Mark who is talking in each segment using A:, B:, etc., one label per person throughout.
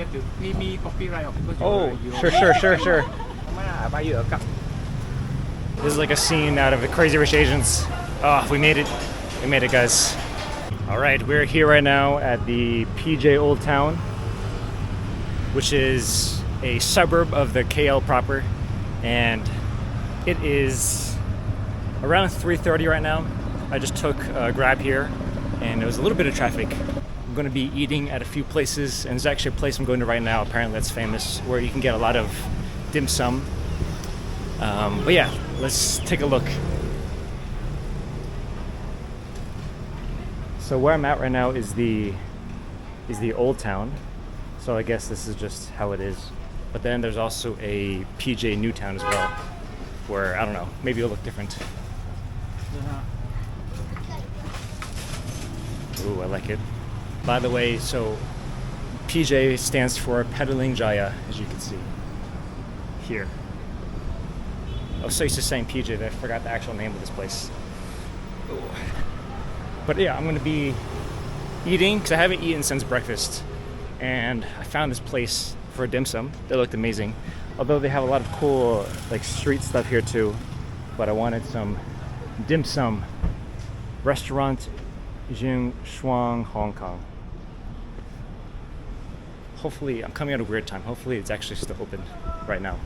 A: here to pay me copyright because
B: Oh, sure.
A: I buy you a cup.
B: This is like a scene out of the Crazy Rich Asians. Oh, we made it. We made it, guys. All right, we're here right now at the PJ Old Town, which is a suburb of the KL proper. And it is around 3:30 right now. I just took a Grab here, and there was a little bit of traffic. I'm going to be eating at a few places, and there's actually a place I'm going to right now, apparently that's famous, where you can get a lot of dim sum. But yeah, let's take a look. So where I'm at right now is the Old Town. So I guess this is just how it is. But then there's also a PJ New Town as well, where, I don't know, maybe it'll look different. Ooh, I like it. By the way, so PJ stands for Petaling Jaya, as you can see here. I was so used to saying PJ that I forgot the actual name of this place. Ooh. But yeah, I'm gonna be eating, because I haven't eaten since breakfast. And I found this place for dim sum that looked amazing. Although they have a lot of cool like street stuff here too. But I wanted some dim sum. Restaurant Xuan, Hong Kong. Hopefully, I'm coming at a weird time. Hopefully it's actually still open right now.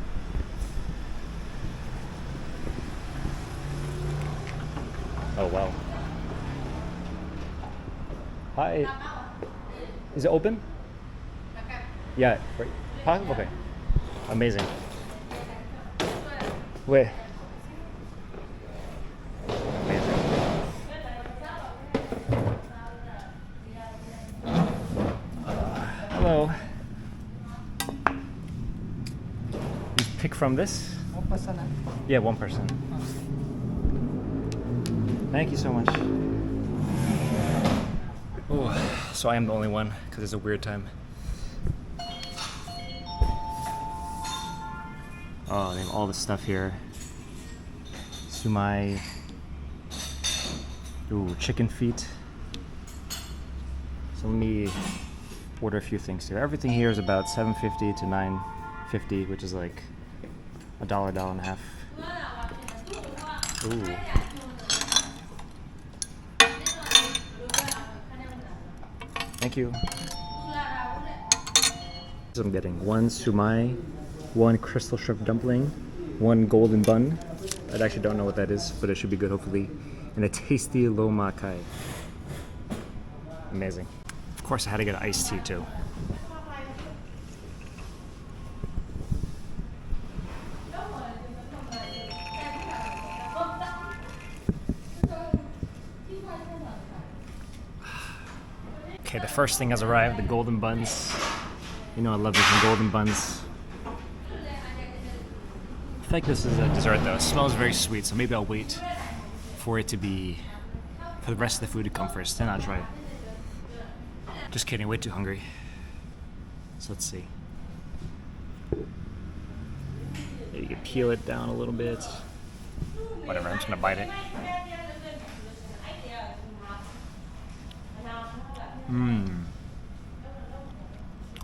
B: Oh wow. Hi. Is it open? Yeah, right. Okay. Amazing. Wait. Amazing. Hello. You pick from this?
A: One person.
B: Yeah, one person. Thank you so much. Oh, so I am the only one because it's a weird time. Oh, they have all this stuff here. Sumai. Ooh, chicken feet. So let me order a few things here. Everything here is about $7.50 to $9.50, which is like $1, $1.50. Ooh. Thank you. So I'm getting one sumai, one crystal shrimp dumpling, one golden bun. I actually don't know what that is, but it should be good hopefully. And a tasty lo ma kai. Amazing. Of course I had to get an iced tea too. Okay, the first thing has arrived, the golden buns. You know I love these golden buns. I feel like this is a dessert though. It smells very sweet, so maybe I'll wait for it to be, for the rest of the food to come first, then I'll try it. Just kidding, way too hungry. So let's see. Maybe you can peel it down a little bit. Whatever, I'm just gonna bite it. Mmm.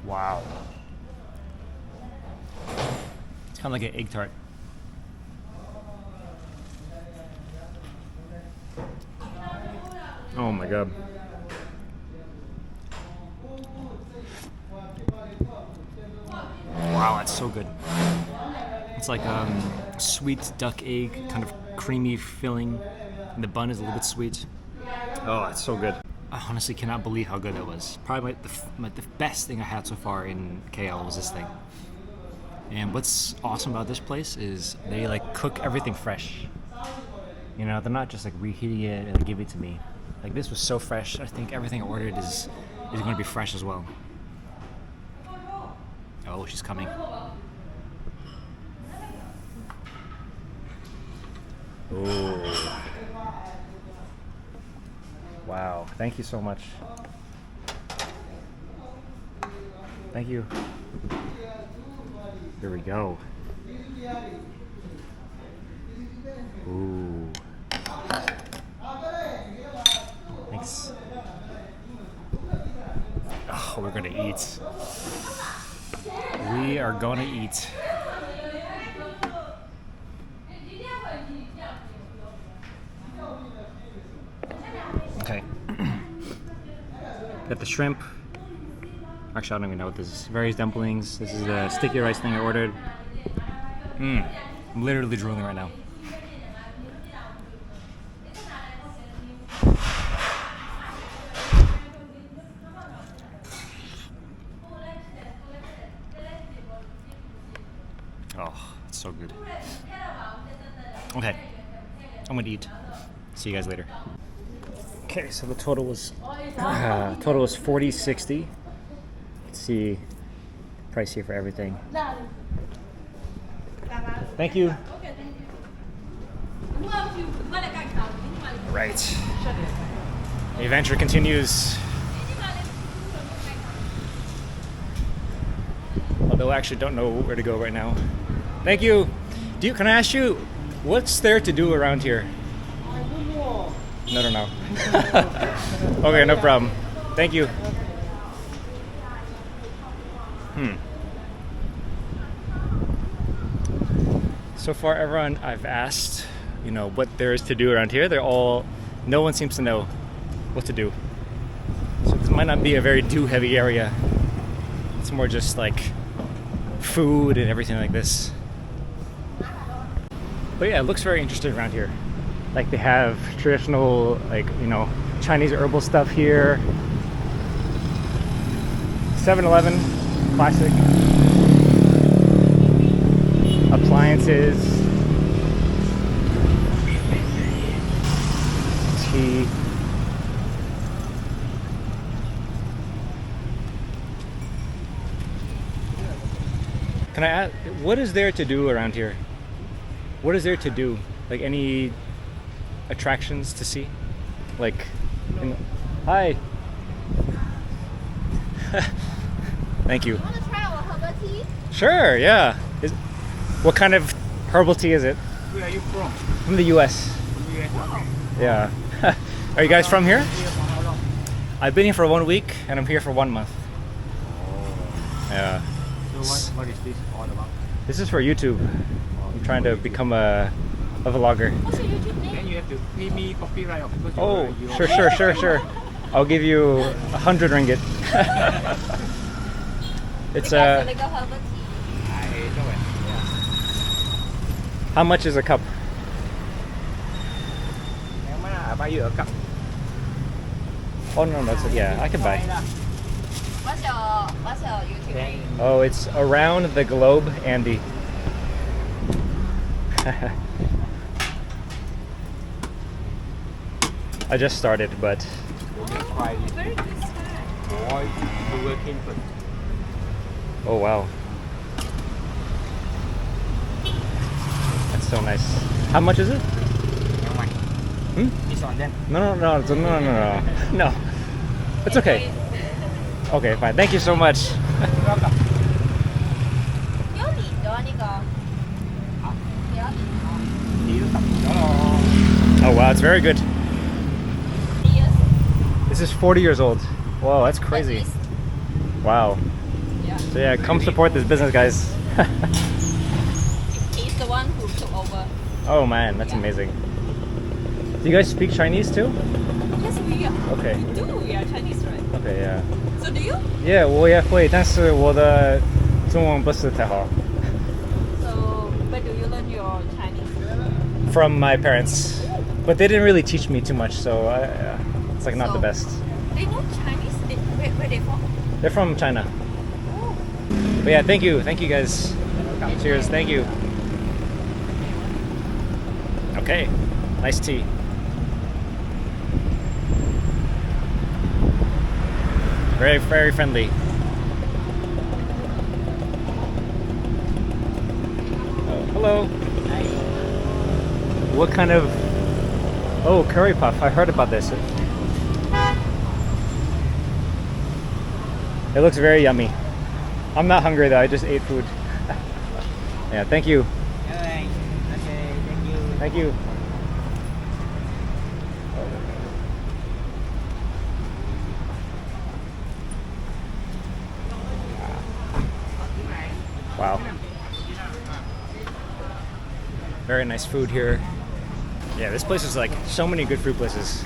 B: Wow. It's kind of like an egg tart. Oh my god. Wow, that's so good. It's like sweet duck egg, kind of creamy filling, and the bun is a little bit sweet. Oh, it's so good. I honestly cannot believe how good that was. Probably the best thing I had so far in KL was this thing. And what's awesome about this place is they like cook everything fresh. You know, they're not just like reheating it and give it to me. Like this was so fresh. I think everything I ordered is going to be fresh as well. Oh, she's coming. Oh. Wow, thank you so much. Thank you. Here we go. Ooh. Thanks. Oh, we're gonna eat. We are gonna eat. Okay. Got the shrimp. Actually, I don't even know what this is. Various dumplings. This is the sticky rice thing I ordered. I'm literally drooling right now. Oh, it's so good. Okay, I'm gonna eat. See you guys later. Okay, so the total was $40.60. You can see the price here for everything. Thank you. All right. The adventure continues. Although I actually don't know where to go right now. Thank you. Can I ask you, what's there to do around here?
C: I don't know.
B: No, no, no. Okay, no problem. Thank you. So far, everyone I've asked, what there is to do around here, no one seems to know what to do. So this might not be a very do-heavy area. It's more just like food and everything like this. But yeah, it looks very interesting around here. Like they have traditional, Chinese herbal stuff here. 7-Eleven, classic. Appliances. Tea. Can I ask, what is there to do around here? What is there to do? Like any attractions to see? Hi. Thank you.
D: You want to try our herbal tea?
B: Sure, yeah. What kind of herbal tea is it?
A: Where are you from?
B: From the US. Yeah. Are you guys from here?
A: Here for how long?
B: I've been here for 1 week and I'm here for 1 month. Yeah.
A: So what is this all about?
B: This is for YouTube. I'm trying to become a vlogger.
D: What's your YouTube name?
A: Then you have to pay me copyright because
B: Oh,
A: you
B: sure. I'll give you 100 ringgit. It's
D: Because like a herbal tea.
A: I know it. Yeah.
B: How much is a cup?
A: Nếu mà buy you a cup.
B: Oh no, that's it. Yeah, I can buy.
D: What's your YouTube name?
B: Oh, it's Around the Globe, Andy. I just started, but
D: Very good start.
A: Boy, you working for
B: oh wow, that's so nice. How much is it?
A: Never mind. It's on them.
B: No. No, it's okay. Okay, fine. Thank you so much.
D: 有年咗呢個，有年
B: Oh wow, it's very good.
D: years.
B: This is 40 years old. Whoa, that's crazy. Wow.
D: Yeah.
B: So yeah, come support this business, guys.
D: He's the one who took over.
B: Oh man, that's amazing. Do you guys speak Chinese too?
D: Yes, we are.
B: Okay.
D: We do. We are Chinese, right?
B: Okay, yeah.
D: So do you?
B: Yeah, 我也会，但是我的中文不是太好。
D: So where do you learn your Chinese?
B: From my parents, but they didn't really teach me too much, so it's like not the
D: So-
B: best.
D: They know Chinese. Where they from?
B: They're from China.
D: Oh.
B: But yeah, thank you guys. Cheers, thank you. Okay, nice tea. Very, very friendly. Oh, hello. What kind of... Oh, curry puff. I heard about this. It looks very yummy. I'm not hungry though, I just ate food. Yeah, thank you.
A: Okay, thank you.
B: Thank you. Wow. Very nice food here. Yeah, this place is like so many good food places.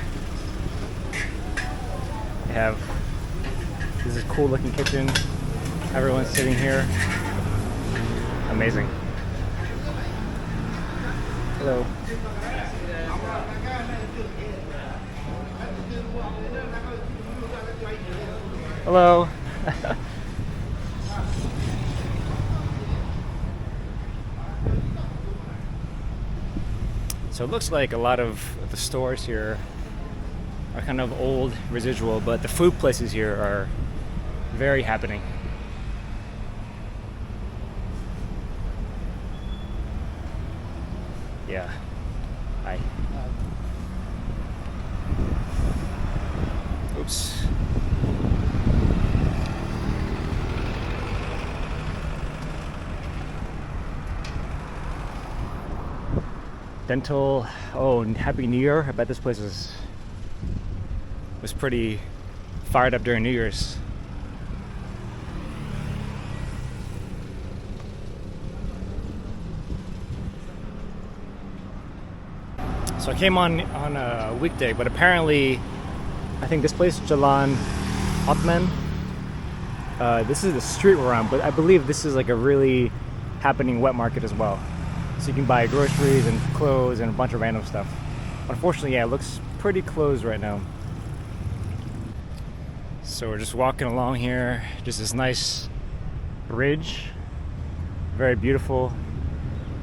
B: They have, this is a cool looking kitchen. Everyone's sitting here. Amazing. Hello. Hello. So it looks like a lot of the stores here are kind of old, residual, but the food places here are very happening. Yeah. Hi. Oops. Dental. Oh, and Happy New Year. I bet this place was pretty fired up during New Year's. So I came on a weekday, but apparently I think this place, Jalan Otman, this is the street we're on, but I believe this is like a really happening wet market as well. So you can buy groceries and clothes and a bunch of random stuff. Unfortunately, yeah, it looks pretty closed right now. So we're just walking along here, just this nice bridge, very beautiful.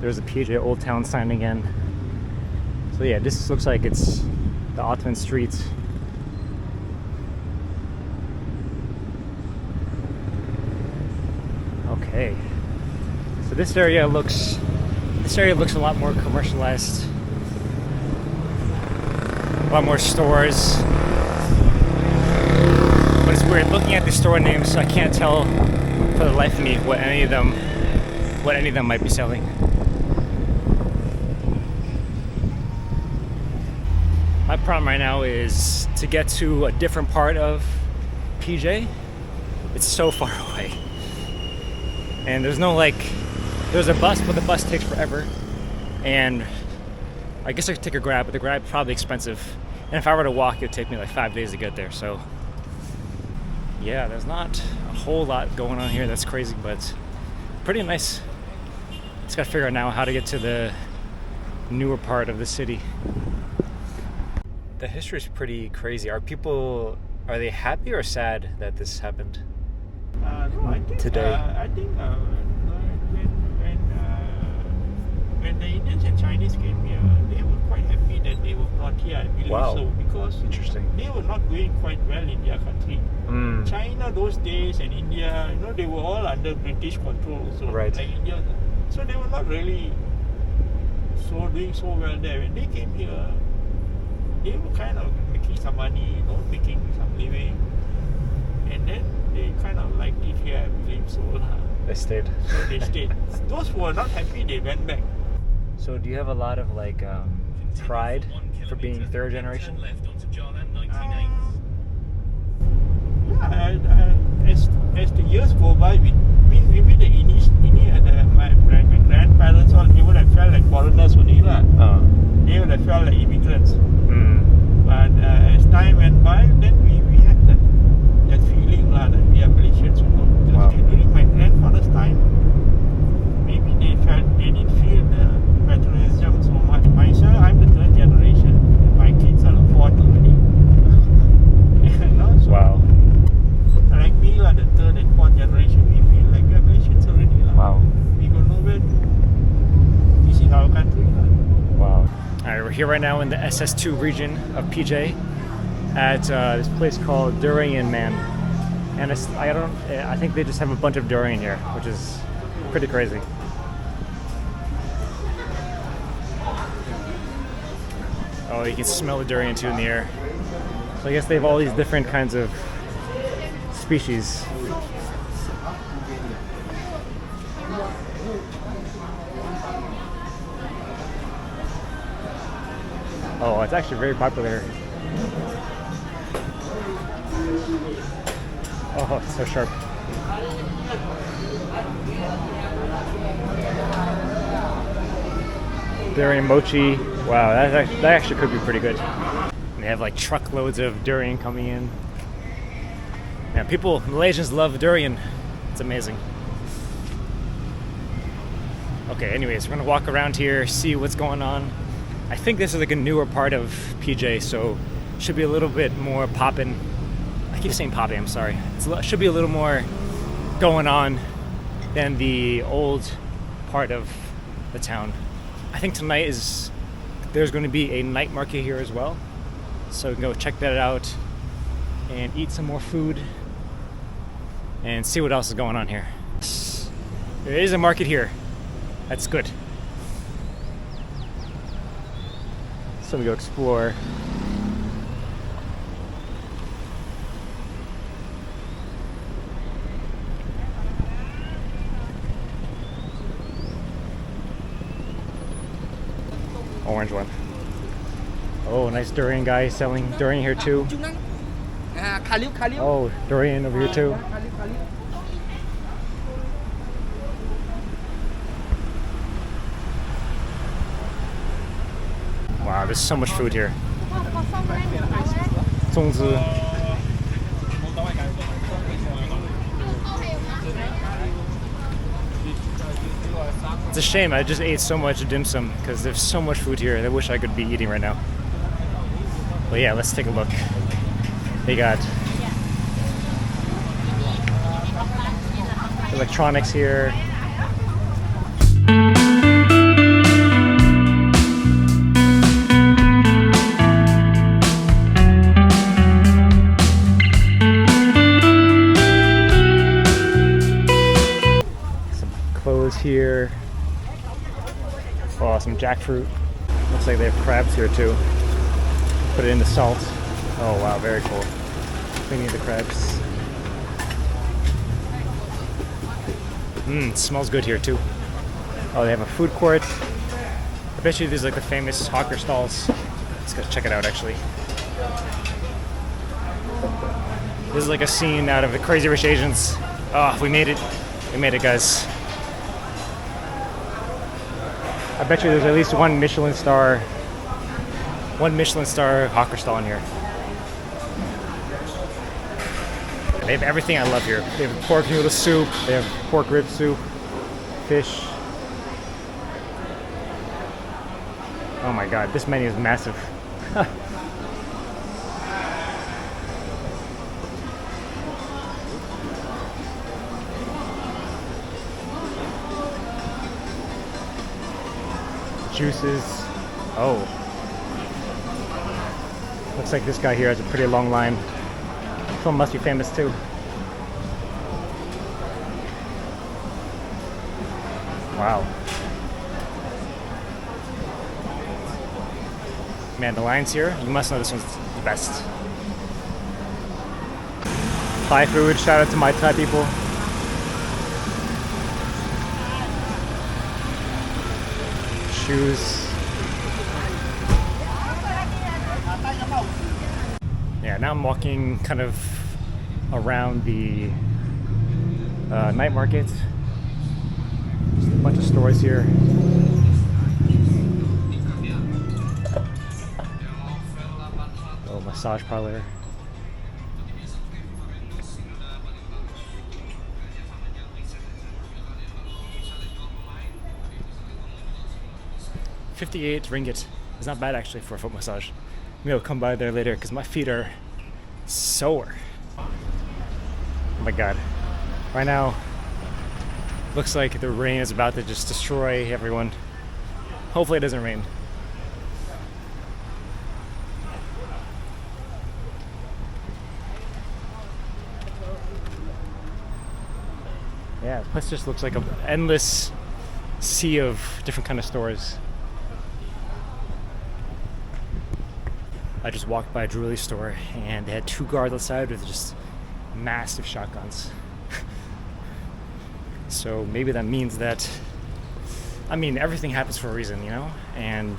B: There's a PJ Old Town sign again. So yeah, this looks like it's the Ottoman streets. Okay. So this area looks a lot more commercialized. A lot more stores. But it's weird looking at the store names, so I can't tell for the life of me what any of them might be selling. My problem right now is to get to a different part of PJ. It's so far away. And there's no there's a bus, but the bus takes forever. And I guess I could take a Grab, but the Grab's probably expensive. And if I were to walk, it would take me like 5 days to get there. So yeah, there's not a whole lot going on here that's crazy, but pretty nice. Just gotta figure out now how to get to the newer part of the city. The history is pretty crazy. Are they happy or sad that this happened?
E: No, I think,
B: today?
E: I think when the Indians and Chinese came here, they were quite happy that they were brought here. I believe
B: Wow.
E: so, because
B: Interesting.
E: they were not doing quite well in their country. China those days and India, they were all under British control. So
B: Right.
E: like India, so they were not really doing so well there. When they came here, they were kind of making some money, making some living, and then they kind of liked it here, I believe so.
B: They stayed.
E: So they stayed. Those who were not happy, they went back.
B: So do you have a lot of pride for being third generation?
E: As the years go by, maybe my grandparents, all they would have felt like foreigners only lah. They would have felt like immigrants. But as time went by, then we had that feeling lah that we are Malaysians.
B: Wow.
E: During my grandfather's time, maybe they didn't feel the patriotism so much. Myself, I'm the third generation. My kids are the fourth already. So
B: Wow.
E: like me, the third and fourth generation, we feel like we are Malaysians already.
B: Wow.
E: We got nowhere to. This is our country.
B: Wow. Alright, we're here right now in the SS2 region of PJ at this place called Durian Man. And I think they just have a bunch of durian here, which is pretty crazy. Oh, you can smell the durian too in the air. So I guess they have all these different kinds of species. Oh, it's actually very popular. Oh, it's so sharp. Durian mochi. Wow, that actually could be pretty good. And they have like truckloads of durian coming in. Yeah, Malaysians love durian. It's amazing. Okay, anyways, we're gonna walk around here, see what's going on. I think this is like a newer part of PJ, so should be a little bit more poppin'. I keep saying poppin', I'm sorry. Should be a little more going on than the old part of the town. I think tonight there's going to be a night market here as well. So we can go check that out and eat some more food and see what else is going on here. There is a market here. That's good. So we go explore. Orange one. Oh, nice durian guy selling durian here too. Oh, durian over here too. Wow, there's so much food here. 粽子. It's a shame I just ate so much dim sum because there's so much food here. I wish I could be eating right now. But yeah, let's take a look. They got electronics here. Some clothes here. Oh, some jackfruit. Looks like they have crabs here too. Put it in the salt. Oh wow, very cool. Cleaning the crabs. It smells good here too. Oh, they have a food court. I bet you these are like the famous hawker stalls. Let's go check it out actually. This is like a scene out of the Crazy Rich Asians. Oh, we made it. We made it, guys. I bet you there's at least one Michelin star hawker stall in here. They have everything I love here. They have pork noodle soup, they have pork rib soup, fish. Oh my god, this menu is massive. Juices. Oh. Looks like this guy here has a pretty long line. This one must be famous too. Wow. Man, the lines here, you must know this one's the best. Thai food, shout out to my Thai people. Shoes. Yeah, now I'm walking kind of around the night market. Just a bunch of stores here. Oh, massage parlor. $58 ringgit. It's not bad actually for a foot massage. Maybe I'll come by there later because my feet are sore. Oh my god. Right now, looks like the rain is about to just destroy everyone. Hopefully it doesn't rain. Yeah, this place just looks like an endless sea of different kind of stores. I just walked by a jewelry store and they had two guards outside with just massive shotguns. So maybe that means that, I mean, everything happens for a reason, you know? And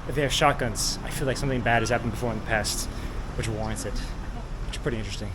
B: if they have shotguns, I feel like something bad has happened before in the past, which warrants it. Which is pretty interesting.